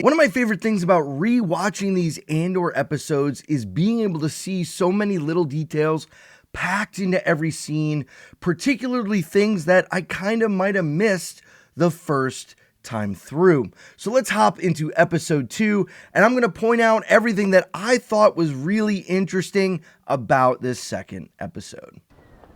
One of my favorite things about rewatching these Andor episodes is being able to see so many little details packed into every scene, particularly things that I kind of might have missed the first time through. So let's hop into episode 2, and I'm going to point out everything that I thought was really interesting about this second episode.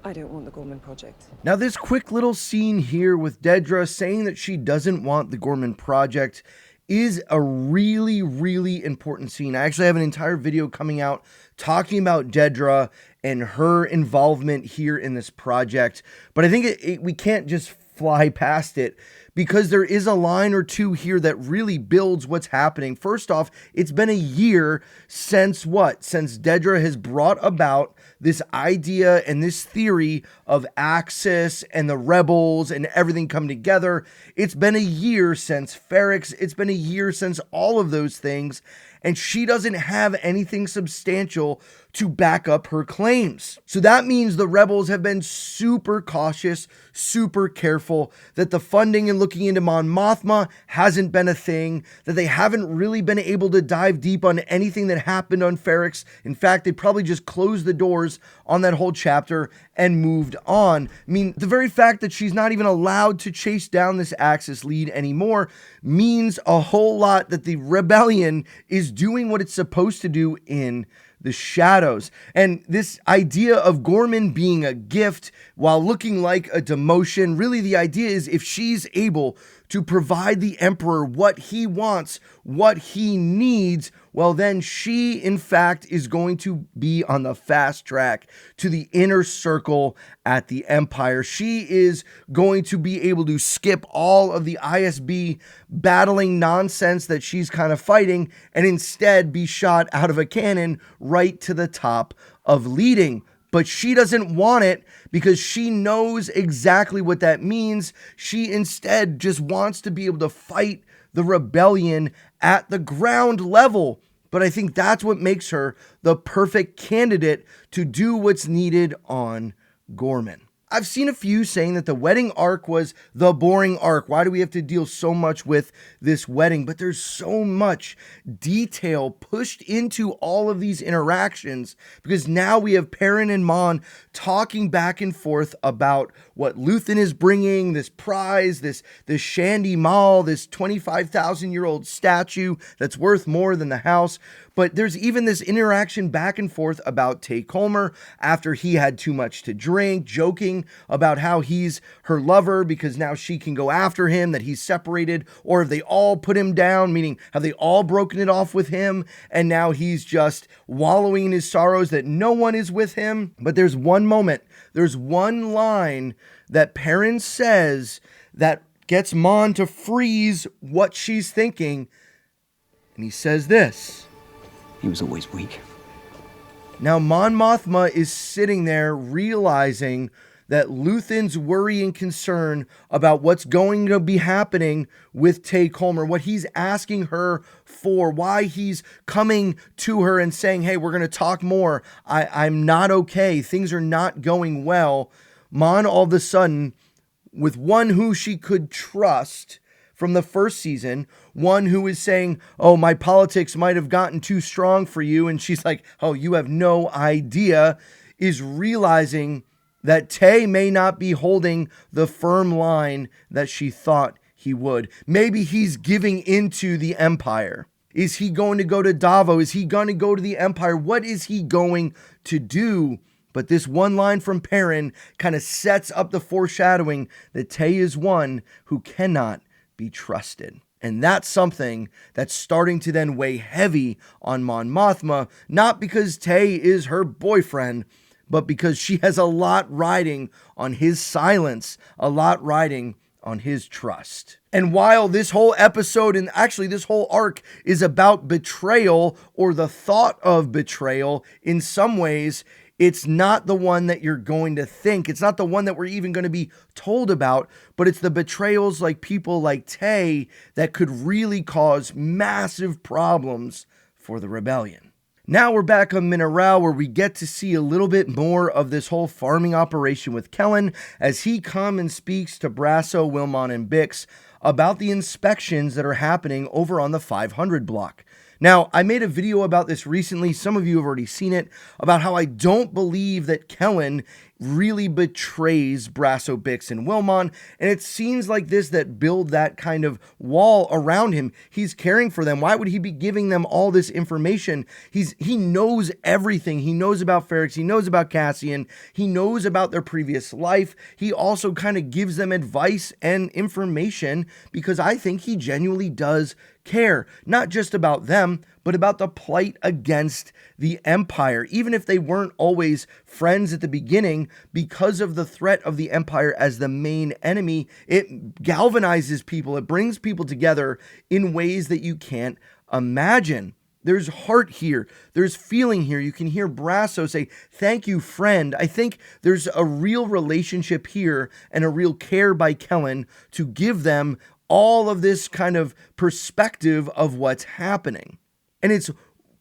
I don't want the Gorman Project. Now, this quick little scene here with Dedra saying that she doesn't want the Gorman Project is a really, really important scene. I actually have an entire video coming out talking about Dedra and her involvement here in this project, but I think we can't just fly past it because there is a line or two here that really builds what's happening. First off, it's been a year since what? Since Dedra has brought about this idea and this theory of Axis and the rebels and everything come together. It's been a year since Ferrix. It's been a year since all of those things. And she doesn't have anything substantial to back up her claims. So that means the rebels have been super cautious, super careful, that the funding and looking into Mon Mothma hasn't been a thing, that they haven't really been able to dive deep on anything that happened on Ferrix. In fact, they probably just closed the doors on that whole chapter and moved on. I mean, the very fact that she's not even allowed to chase down this Axis lead anymore means a whole lot that the rebellion is doing what it's supposed to do in the shadows. And this idea of Gorman being a gift while looking like a demotion, really the idea is if she's able to provide the Emperor what he wants, what he needs, well then she in fact is going to be on the fast track to the inner circle at the Empire. She is going to be able to skip all of the ISB battling nonsense that she's kind of fighting and instead be shot out of a cannon right to the top of leading. But she doesn't want it because she knows exactly what that means. She instead just wants to be able to fight the rebellion at the ground level. But I think that's what makes her the perfect candidate to do what's needed on Gorman. I've seen a few saying that the wedding arc was the boring arc. Why do we have to deal so much with this wedding? But there's so much detail pushed into all of these interactions because now we have Perrin and Mon talking back and forth about what Luthen is bringing, this prize, this Shandy Mall, this 25,000-year-old statue that's worth more than the house. But there's even this interaction back and forth about Tay Colmer after he had too much to drink, joking about how he's her lover because now she can go after him, that he's separated, or have they all put him down, meaning have they all broken it off with him and now he's just wallowing in his sorrows that no one is with him. But there's one moment, there's one line that Perrin says that gets Mon to freeze what she's thinking, and he says this. He was always weak. Now, Mon Mothma is sitting there realizing that Luthen's worry and concern about what's going to be happening with Tay Colmer, what he's asking her for, why he's coming to her and saying, hey, we're going to talk more. I'm not okay. Things are not going well. Mon, all of a sudden, with one who she could trust from the first season, one who is saying, oh, my politics might have gotten too strong for you. And she's like, oh, you have no idea, is realizing that Tay may not be holding the firm line that she thought he would. Maybe he's giving into the Empire. Is he going to go to Davo? Is he going to go to the Empire? What is he going to do? But this one line from Perrin kind of sets up the foreshadowing that Tay is one who cannot be trusted. And that's something that's starting to then weigh heavy on Mon Mothma, not because Tay is her boyfriend, but because she has a lot riding on his silence, a lot riding on his trust. And while this whole episode, and actually this whole arc, is about betrayal or the thought of betrayal, in some ways, it's not the one that you're going to think. It's not the one that we're even going to be told about, but it's the betrayals like people like Tay that could really cause massive problems for the rebellion. Now we're back on Mineral, where we get to see a little bit more of this whole farming operation with Kellen as he comes and speaks to Brasso, Wilmon, and Bix about the inspections that are happening over on the 500 block. Now, I made a video about this recently. Some of you have already seen it, about how I don't believe that Kellen really betrays Brasso, Bix, and Wilmon. And it seems like this that build that kind of wall around him. He's caring for them. Why would he be giving them all this information? He knows everything. He knows about Ferrix. He knows about Cassian. He knows about their previous life. He also kind of gives them advice and information because I think he genuinely does care, not just about them, but about the plight against the Empire. Even if they weren't always friends at the beginning, because of the threat of the Empire as the main enemy, it galvanizes people. It brings people together in ways that you can't imagine. There's heart here. There's feeling here. You can hear Brasso say, "Thank you, friend." I think there's a real relationship here and a real care by Kellen to give them all of this kind of perspective of what's happening. And it's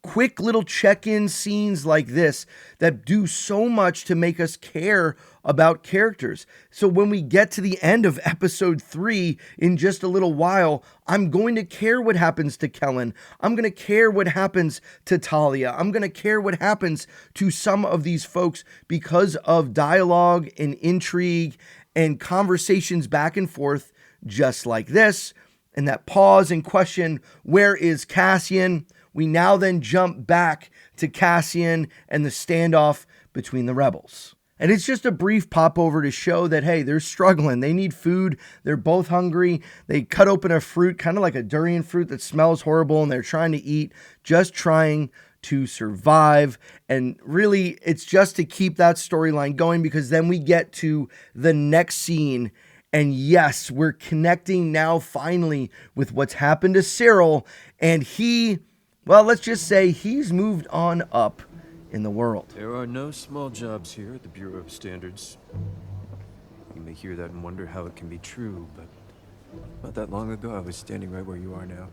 quick little check-in scenes like this that do so much to make us care about characters. So when we get to the end of episode 3 in just a little while, I'm going to care what happens to Kellen. I'm going to care what happens to Talia. I'm going to care what happens to some of these folks because of dialogue and intrigue and conversations back and forth just like this. And that pause and question, where is Cassian? We now then jump back to Cassian and the standoff between the rebels. And it's just a brief pop over to show that, hey, they're struggling. They need food. They're both hungry. They cut open a fruit, kind of like a durian fruit that smells horrible, and they're trying to eat, just trying to survive. And really, it's just to keep that storyline going, because then we get to the next scene. And yes, we're connecting now finally with what's happened to Sirill. And he, well, let's just say he's moved on up in the world. There are no small jobs here at the Bureau of Standards. You may hear that and wonder how it can be true, but not that long ago I was standing right where you are now.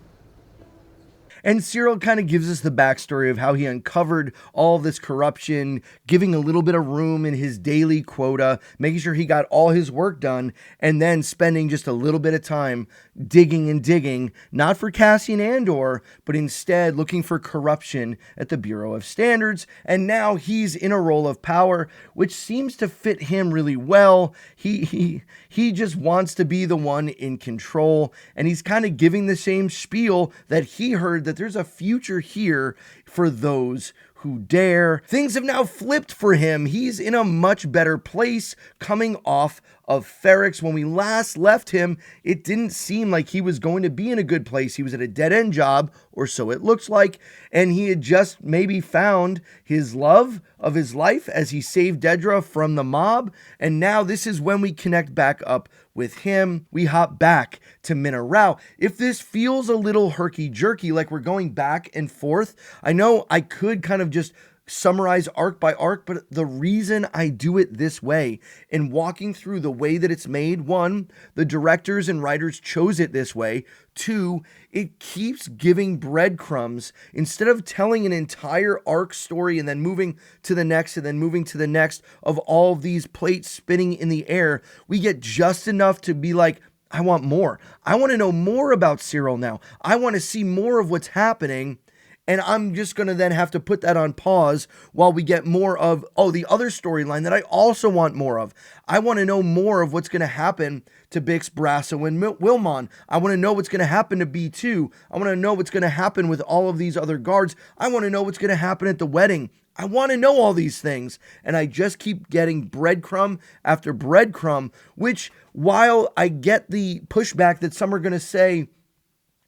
And Sirill kind of gives us the backstory of how he uncovered all this corruption, giving a little bit of room in his daily quota, making sure he got all his work done, and then spending just a little bit of time digging and digging, not for Cassian Andor, but instead looking for corruption at the Bureau of Standards. And now he's in a role of power, which seems to fit him really well. He just wants to be the one in control, and he's kind of giving the same spiel that he heard, that there's a future here for those who dare. Things have now flipped for him. He's in a much better place coming off of Ferrix. When we last left him, it didn't seem like he was going to be in a good place. He was at a dead-end job, or so it looks like, and he had just maybe found his love of his life as he saved Dedra from the mob. And now this is when we connect back up with him. We hop back to Minarao. If this feels a little herky-jerky, like we're going back and forth, I know I could kind of just summarize arc by arc, but the reason I do it this way and walking through the way that it's made, one, the directors and writers chose it this way. Two, it keeps giving breadcrumbs. Instead of telling an entire arc story and then moving to the next and then moving to the next of all of these plates spinning in the air, we get just enough to be like, I want more. I want to know more about Sirill now. I want to see more of what's happening. And I'm just going to then have to put that on pause while we get more of, the other storyline that I also want more of. I want to know more of what's going to happen to Bix, Brasso, and Wilmon. I want to know what's going to happen to B2. I want to know what's going to happen with all of these other guards. I want to know what's going to happen at the wedding. I want to know all these things. And I just keep getting breadcrumb after breadcrumb, which, while I get the pushback that some are going to say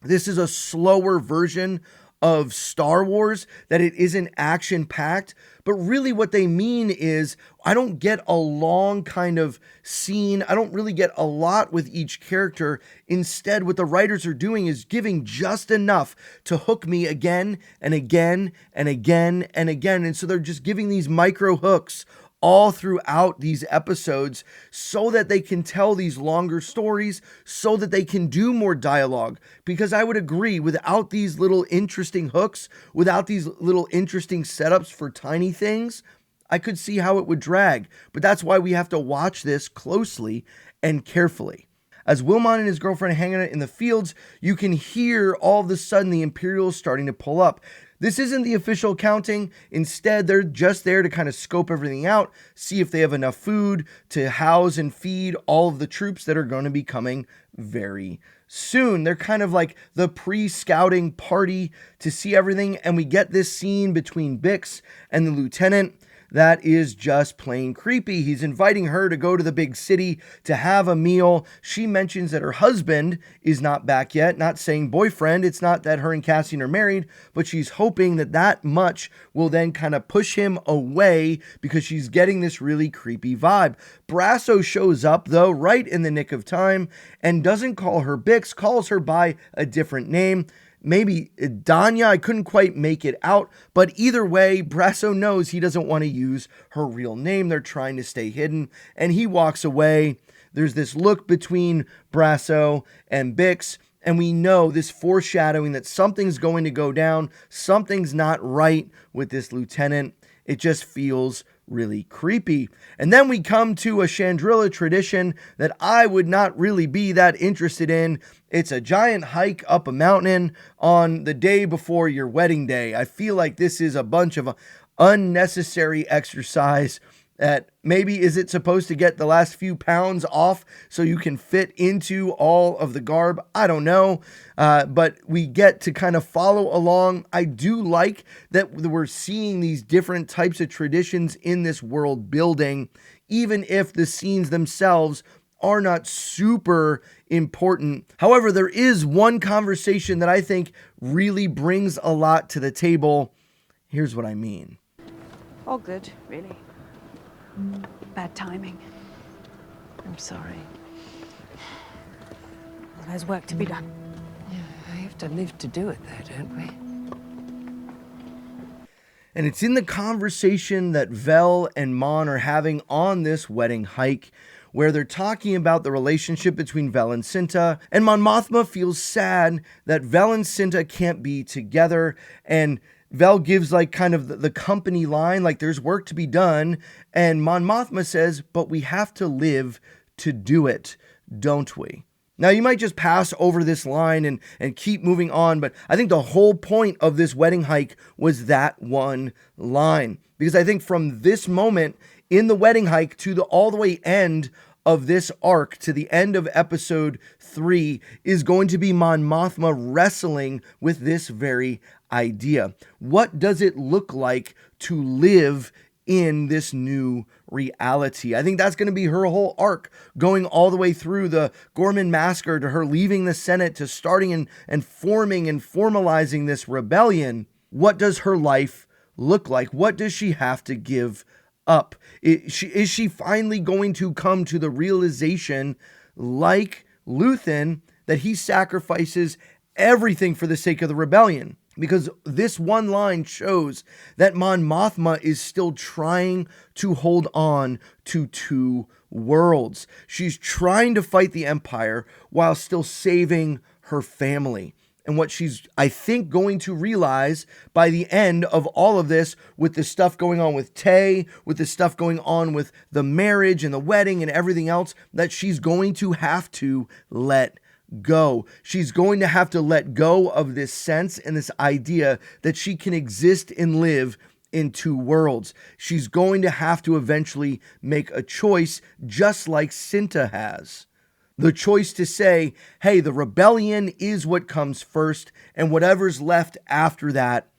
this is a slower version of Star Wars, that it isn't action-packed, but really what they mean is I don't get a long kind of scene. I don't really get a lot with each character. Instead, what the writers are doing is giving just enough to hook me again and again and again and again. And so they're just giving these micro hooks all throughout these episodes so that they can tell these longer stories, so that they can do more dialogue. Because I would agree, without these little interesting hooks, without these little interesting setups for tiny things, I could see how it would drag. But that's why we have to watch this closely and carefully. As Wilmot and his girlfriend hang out in the fields, you can hear all of a sudden the Imperials starting to pull up. This isn't the official counting. Instead, they're just there to kind of scope everything out, see if they have enough food to house and feed all of the troops that are going to be coming very soon. They're kind of like the pre-scouting party to see everything. And we get this scene between Bix and the lieutenant that is just plain creepy. He's inviting her to go to the big city to have a meal. She mentions that her husband is not back yet, not saying boyfriend. It's not that her and Cassian are married, but she's hoping that that much will then kind of push him away because she's getting this really creepy vibe. Brasso shows up though, right in the nick of time, and doesn't call her Bix, calls her by a different name. Maybe Danya, I couldn't quite make it out, but either way, Brasso knows he doesn't want to use her real name. They're trying to stay hidden, and he walks away. There's this look between Brasso and Bix, and we know this foreshadowing that something's going to go down. Something's not right with this lieutenant. It just feels really creepy. And then we come to a Chandrilla tradition that I would not really be that interested in. It's a giant hike up a mountain on the day before your wedding day. I feel like this is a bunch of unnecessary exercise that maybe is it supposed to get the last few pounds off so you can fit into all of the garb? I don't know. But we get to kind of follow along. I do like that we're seeing these different types of traditions in this world building, even if the scenes themselves are not super important. However, there is one conversation that I think really brings a lot to the table. Here's what I mean. All good, really. Bad timing. I'm sorry. There's work to be done. Yeah, I have to live to do it though, don't we? And it's in the conversation that Vel and Mon are having on this wedding hike, where they're talking about the relationship between Vel and Cinta, and Mon Mothma feels sad that Vel and Cinta can't be together, and Vel gives like kind of the company line, like there's work to be done, and Mon Mothma says, but we have to live to do it, don't we? Now, you might just pass over this line and keep moving on, but I think the whole point of this wedding hike was that one line. Because I think from this moment in the wedding hike to the all the way end of this arc, to the end of episode 3, is going to be Mon Mothma wrestling with this very idea. What does it look like to live in this new reality? I think that's going to be her whole arc, going all the way through the Gorman massacre to her leaving the Senate to starting and forming and formalizing this rebellion. What does her life look like? What does she have to give up? Is she finally going to come to the realization, like Luthen, that he sacrifices everything for the sake of the rebellion? Because this one line shows that Mon Mothma is still trying to hold on to two worlds. She's trying to fight the Empire while still saving her family. And what she's, I think, going to realize by the end of all of this, with the stuff going on with Tay, with the stuff going on with the marriage and the wedding and everything else, that she's going to have to let go. She's going to have to let go of this sense and this idea that she can exist and live in two worlds. She's going to have to eventually make a choice, just like Cinta has. The choice to say, hey, the rebellion is what comes first, and whatever's left after that,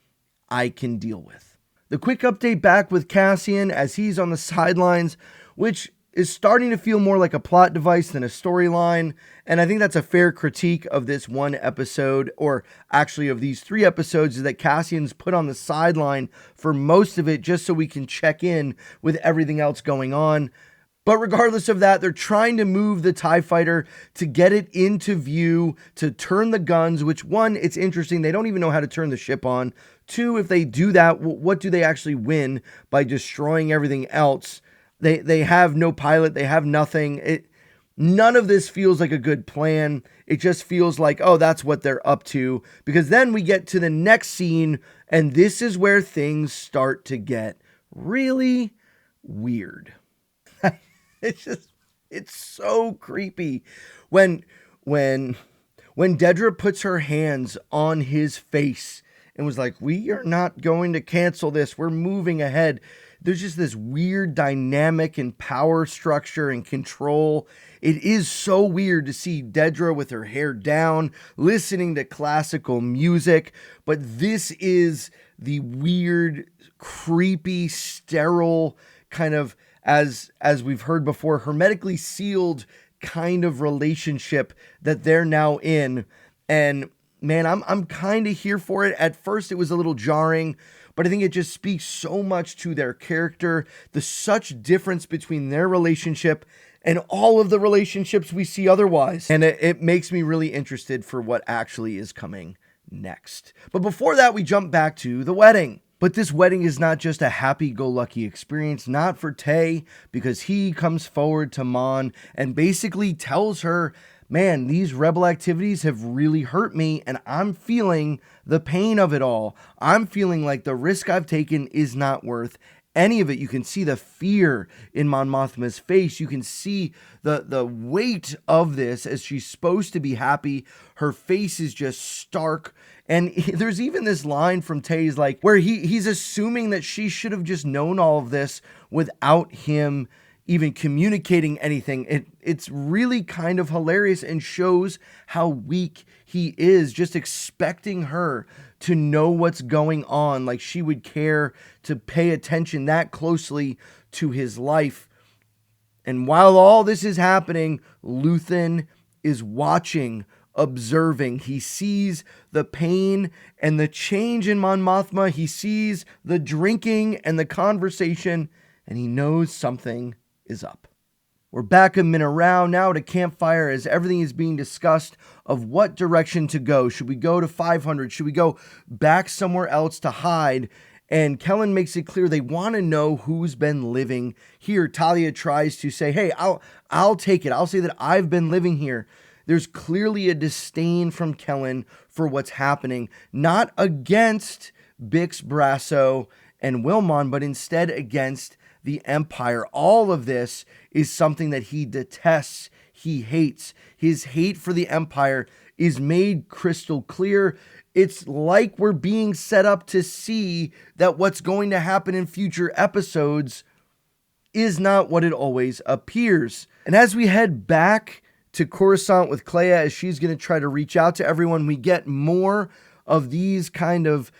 I can deal with. The quick update back with Cassian as he's on the sidelines, which is starting to feel more like a plot device than a storyline. And I think that's a fair critique of this one episode, or actually of these 3 episodes, is that Cassian's put on the sideline for most of it just so we can check in with everything else going on. But regardless of that, they're trying to move the TIE fighter to get it into view, to turn the guns, which, one, it's interesting, they don't even know how to turn the ship on. 2, if they do that, what do they actually win by destroying everything else? They have no pilot, they have nothing. None of this feels like a good plan. It just feels like, oh, that's what they're up to. Because then we get to the next scene, and this is where things start to get really weird. It's so creepy. When when Dedra puts her hands on his face and was like, "We are not going to cancel this. We're moving ahead." There's just this weird dynamic and power structure and control. It is so weird to see Dedra with her hair down, listening to classical music, but this is the weird, creepy, sterile kind of, as we've heard before, hermetically sealed kind of relationship that they're now in. And man, I'm kind of here for it. At first it was a little jarring, but I think it just speaks so much to their character, the such difference between their relationship and all of the relationships we see otherwise. And it makes me really interested for what actually is coming next. But before that, we jump back to the wedding. But this wedding is not just a happy-go-lucky experience, not for Tay, because he comes forward to Mon and basically tells her, man, these rebel activities have really hurt me, and I'm feeling the pain of it all. I'm feeling like the risk I've taken is not worth any of it. You can see the fear in Mon Mothma's face. You can see the weight of this as she's supposed to be happy. Her face is just stark. And there's even this line from Tay's, like, where he's assuming that she should have just known all of this without him even communicating anything. It's really kind of hilarious and shows how weak he is, just expecting her to know what's going on, like she would care to pay attention that closely to his life. And while all this is happening, Luthen is watching, observing. He sees the pain and the change in Mon Mothma. He sees the drinking and the conversation, and he knows something is up. We're back in Mineral now at a campfire as everything is being discussed of what direction to go. Should we go to 500? Should we go back somewhere else to hide? And Kellen makes it clear they want to know who's been living here. Talia tries to say, hey, I'll take it. I'll say that I've been living here. There's clearly a disdain from Kellen for what's happening, not against Bix, Brasso, and Wilmon, but instead against the Empire. All of this is something that he detests, he hates. His hate for the Empire is made crystal clear. It's like we're being set up to see that what's going to happen in future episodes is not what it always appears. And as we head back to Coruscant with Clea, as she's going to try to reach out to everyone, we get more of these kind of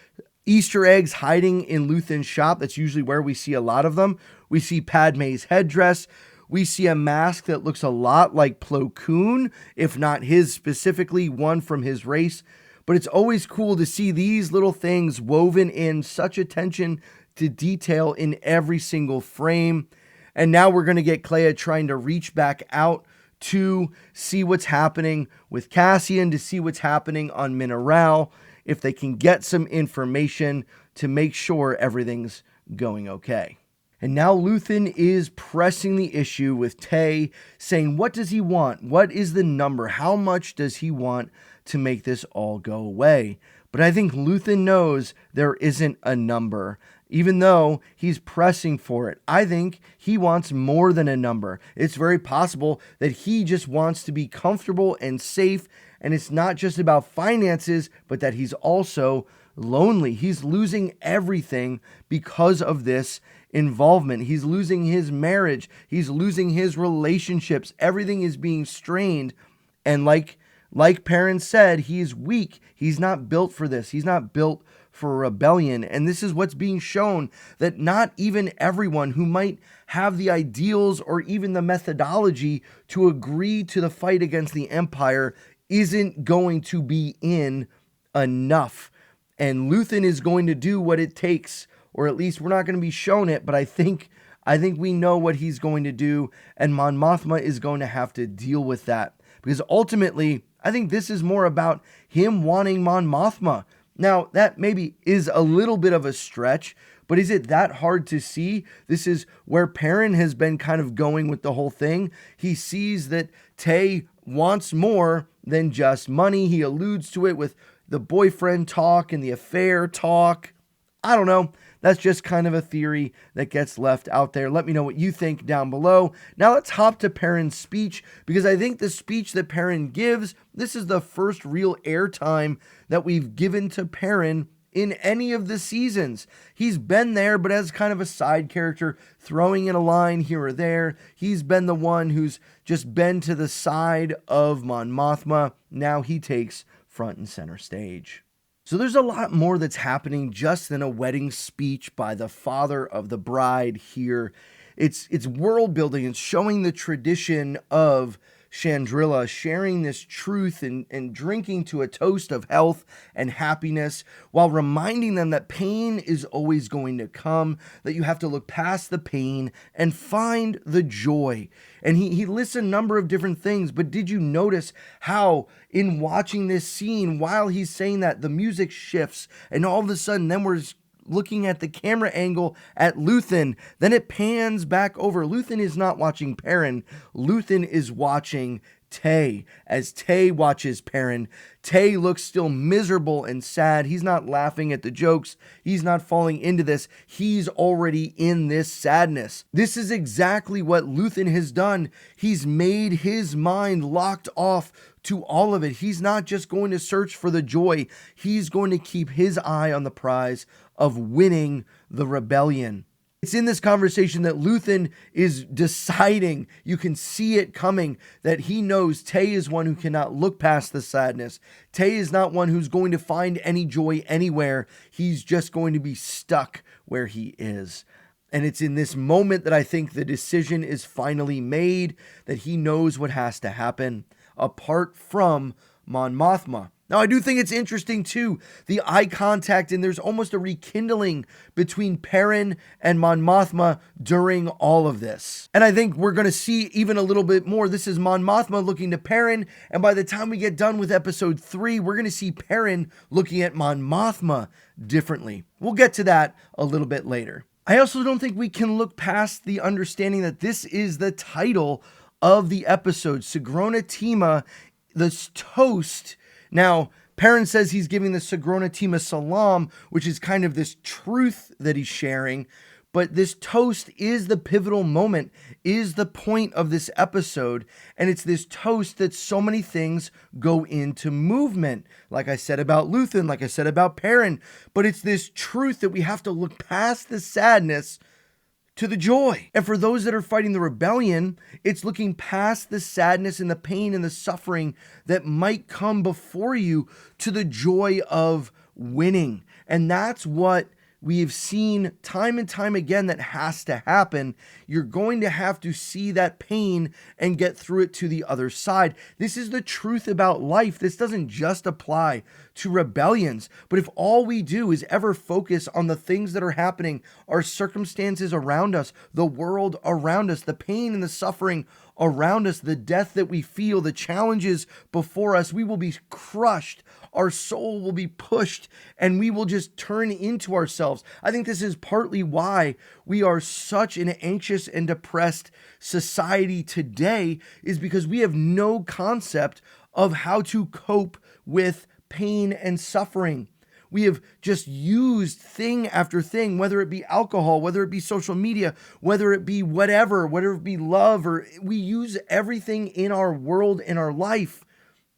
Easter eggs hiding in Luthen's shop. That's usually where we see a lot of them. We see Padme's headdress. We see a mask that looks a lot like Plo Koon, if not his specifically, one from his race. But it's always cool to see these little things woven in, such attention to detail in every single frame. And now we're going to get Clea trying to reach back out to see what's happening with Cassian, to see what's happening on Mineral, if they can get some information to make sure everything's going okay. And now Luthen is pressing the issue with Tay, saying, what does he want? What is the number? How much does he want to make this all go away? But I think Luthen knows there isn't a number, even though he's pressing for it. I think he wants more than a number. It's very possible that he just wants to be comfortable and safe, and it's not just about finances, but that he's also lonely. He's losing everything because of this involvement. He's losing his marriage. He's losing his relationships. Everything is being strained. And like Perrin said, he's weak. He's not built for this. He's not built for rebellion. And this is what's being shown, that not even everyone who might have the ideals or even the methodology to agree to the fight against the Empire isn't going to be in enough. And Luthen is going to do what it takes, or at least we're not going to be shown it, but I think we know what he's going to do, and Mon Mothma is going to have to deal with that. Because ultimately, I think this is more about him wanting Mon Mothma. Now, that maybe is a little bit of a stretch, but is it that hard to see? This is where Perrin has been kind of going with the whole thing. He sees that Tay wants more than just money. He alludes to it with the boyfriend talk and the affair talk. I don't know. That's just kind of a theory that gets left out there. Let me know what you think down below. Now let's hop to Perrin's speech, because I think the speech that Perrin gives, this is the first real airtime that we've given to Perrin in any of the seasons. He's been there, but as kind of a side character, throwing in a line here or there. He's been the one who's just been to the side of Mon Mothma. Now he takes front and center stage. So there's a lot more that's happening just in a wedding speech by the father of the bride here. It's world building. It's showing the tradition of Chandrila, sharing this truth and drinking to a toast of health and happiness, while reminding them that pain is always going to come, that you have to look past the pain and find the joy. And he lists a number of different things, but did you notice how in watching this scene, while he's saying that, the music shifts, and all of a sudden then we're looking at the camera angle at Luthen, then it pans back over. Luthen is not watching Perrin. Luthen is watching Tay. As Tay watches Perrin, Tay looks still miserable and sad. He's not laughing at the jokes. He's not falling into this. He's already in this sadness. This is exactly what Luthen has done. He's made his mind locked off to all of it. He's not just going to search for the joy. He's going to keep his eye on the prize of winning the rebellion. It's in this conversation that Luthen is deciding, you can see it coming, that he knows Tay is one who cannot look past the sadness. Tay is not one who's going to find any joy anywhere. He's just going to be stuck where he is. And it's in this moment that I think the decision is finally made, that he knows what has to happen apart from Mon Mothma. Now, I do think it's interesting, too, the eye contact, and there's almost a rekindling between Perrin and Mon Mothma during all of this. And I think we're going to see even a little bit more. This is Mon Mothma looking to Perrin, and by the time we get done with episode 3, we're going to see Perrin looking at Mon Mothma differently. We'll get to that a little bit later. I also don't think we can look past the understanding that this is the title of the episode, Sigronatima, this toast. Now, Perrin says he's giving the Sigronatima salam, which is kind of this truth that he's sharing. But this toast is the pivotal moment, is the point of this episode. And it's this toast that so many things go into movement. Like I said about Luthen, like I said about Perrin. But it's this truth that we have to look past the sadness to the joy. And for those that are fighting the rebellion, it's looking past the sadness and the pain and the suffering that might come before you to the joy of winning. And that's what we have seen time and time again that has to happen. You're going to have to see that pain and get through it to the other side. This is the truth about life. This doesn't just apply to rebellions, but if all we do is ever focus on the things that are happening, our circumstances around us, the world around us, the pain and the suffering around us, the death that we feel, the challenges before us, we will be crushed. Our soul will be pushed and we will just turn into ourselves. I think this is partly why we are such an anxious and depressed society today, is because we have no concept of how to cope with pain and suffering. We have just used thing after thing, whether it be alcohol, whether it be social media, whether it be whatever it be love, or we use everything in our world, in our life,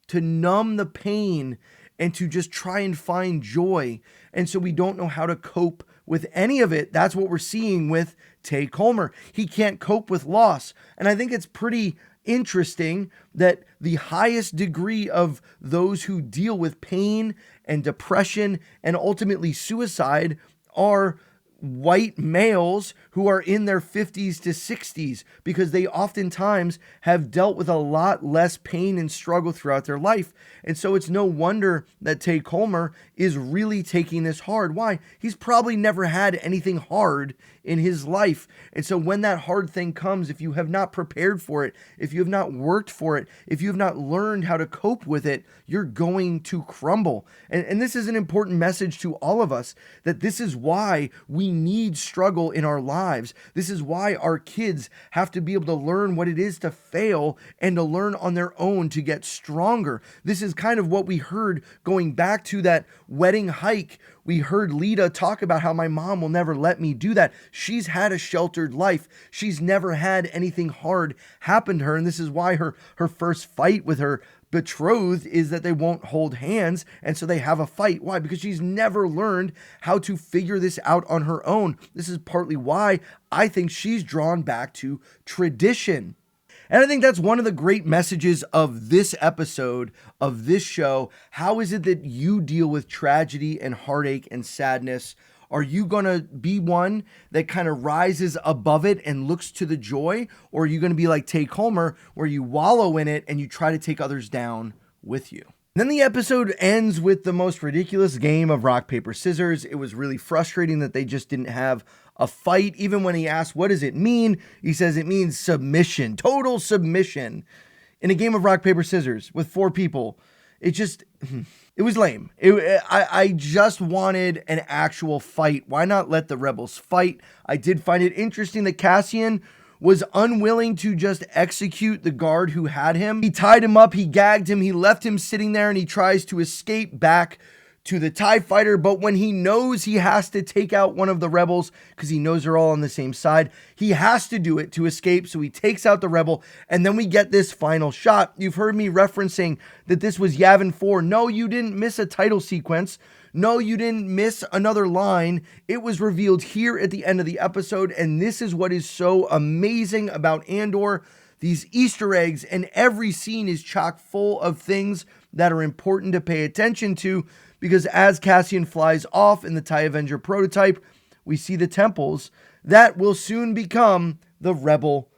to numb the pain and to just try and find joy. And so we don't know how to cope with any of it. That's what we're seeing with Tay Colmer. He can't cope with loss. And I think it's pretty interesting that the highest degree of those who deal with pain and depression and ultimately suicide are white males who are in their 50s to 60s, because they oftentimes have dealt with a lot less pain and struggle throughout their life. And so it's no wonder that Tay Colmer is really taking this hard. Why? He's probably never had anything hard in his life. And so when that hard thing comes, if you have not prepared for it, if you have not worked for it, if you have not learned how to cope with it, you're going to crumble. And this is an important message to all of us, that this is why we we need struggle in our lives. This is why our kids have to be able to learn what it is to fail and to learn on their own to get stronger. This is kind of what we heard going back to that wedding hike. We heard Lita talk about how my mom will never let me do that. She's had a sheltered life. She's never had anything hard happen to her. And this is why her first fight with her betrothed is that they won't hold hands, and so they have a fight. Why? Because she's never learned how to figure this out on her own. This is partly why I think she's drawn back to tradition. And I think that's one of the great messages of this episode, of this show. How is it that you deal with tragedy and heartache and sadness? Are you going to be one that kind of rises above it and looks to the joy? Or are you going to be like Tay Colmer, where you wallow in it and you try to take others down with you? Then the episode ends with the most ridiculous game of rock, paper, scissors. It was really frustrating that they just didn't have a fight. Even when he asked, what does it mean? He says it means submission, total submission. In a game of rock, paper, scissors with 4 people, it was lame. I just wanted an actual fight. Why not let the rebels fight? I did find it interesting that Cassian was unwilling to just execute the guard who had him. He tied him up, he gagged him, he left him sitting there, and he tries to escape back to the TIE fighter. But when he knows he has to take out one of the rebels, because he knows they're all on the same side, he has to do it to escape. So he takes out the rebel, and then we get this final shot. You've heard me referencing that this was Yavin 4. No, you didn't miss a title sequence. No, you didn't miss another line. It was revealed here at the end of the episode, and this is what is so amazing about Andor. These Easter eggs, and every scene is chock full of things that are important to pay attention to, because as Cassian flies off in the TIE Avenger prototype, we see the temples that will soon become the Rebel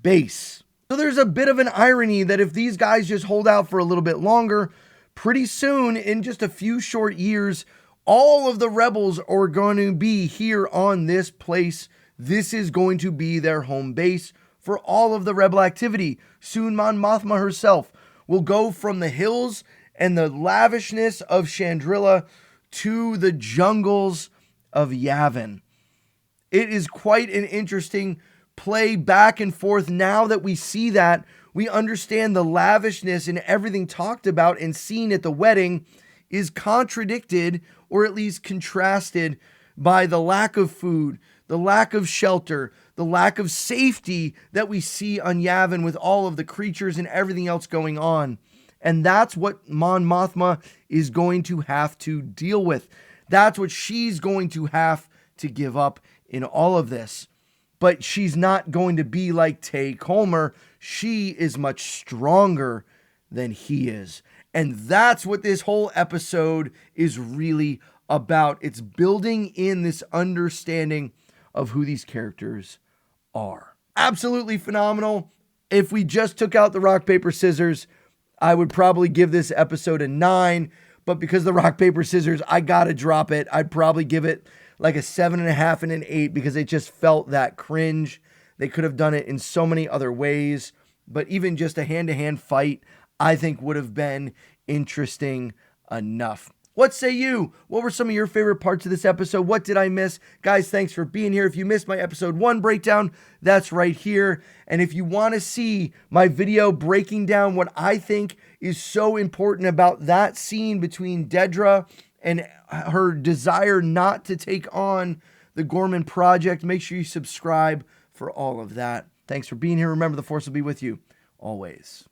base. So there's a bit of an irony that if these guys just hold out for a little bit longer, pretty soon, in just a few short years, all of the rebels are going to be here on this place. This is going to be their home base for all of the rebel activity. Soon Mon Mothma herself will go from the hills and the lavishness of Chandrila to the jungles of Yavin. It is quite an interesting play back and forth. Now that we see that, we understand the lavishness and everything talked about and seen at the wedding is contradicted, or at least contrasted, by the lack of food, the lack of shelter, the lack of safety that we see on Yavin with all of the creatures and everything else going on. And that's what Mon Mothma is going to have to deal with. That's what she's going to have to give up in all of this. But she's not going to be like Tay Colmer. She is much stronger than he is. And that's what this whole episode is really about. It's building in this understanding of who these characters are. Absolutely phenomenal. If we just took out the rock, paper, scissors, I would probably give this episode a 9, but because the rock, paper, scissors, I gotta drop it. I'd probably give it like a 7.5 and an 8 because it just felt that cringe. They could have done it in so many other ways, but even just a hand-to-hand fight, I think would have been interesting enough. What say you? What were some of your favorite parts of this episode? What did I miss? Guys, thanks for being here. If you missed my episode 1 breakdown, that's right here. And if you want to see my video breaking down what I think is so important about that scene between Dedra and her desire not to take on the Gorman Project, make sure you subscribe for all of that. Thanks for being here. Remember, the Force will be with you always.